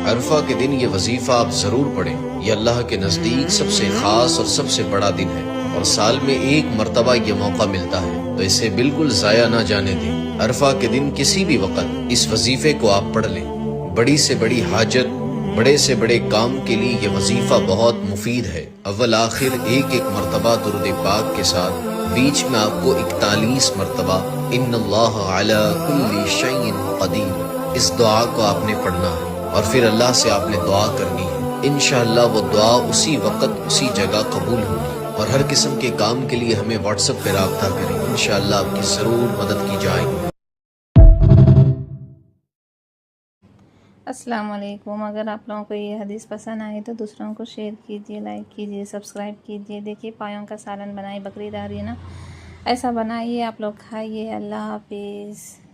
अरफा के दिन ये वजीफा आप जरूर पढ़ें। ये अल्लाह के नजदीक सबसे खास और सबसे बड़ा दिन है और साल में एक मर्तबा ये मौका मिलता है, तो इसे बिल्कुल जाया ना जाने दें। अरफा के दिन किसी भी वक्त इस वजीफे को आप पढ़ लें। बड़ी से बड़ी हाजत, बड़े से बड़े काम के लिए ये वजीफा बहुत मुफीद है। अव्वल आखिर एक एक मर्तबा दुरूद पाक के साथ बीच में आपको 41 मर्तबा इन्नल्लाह अला कुल्ली शैइन कदीर, इस दुआ को आपने पढ़ना है और फिर अल्लाह से आपने दुआ करनी है। इंशाअल्लाह वो दुआ उसी वक्त उसी जगह कबूल होगी। और हर किस्म के काम के लिए हमें व्हाट्सएप पे राब्ता करें, इंशाअल्लाह आपकी ज़रूर मदद की जाएगी। अस्सलाम वालेकुम। अगर आप लोगों को ये हदीस पसंद आए तो दूसरों को शेयर कीजिए, लाइक कीजिए, सब्सक्राइब कीजिए। देखिए पायों का सालन बनाइए, बकरीद आ रही है ना, ऐसा बनाइए, आप लोग खाइए। अल्लाह हाफिज़।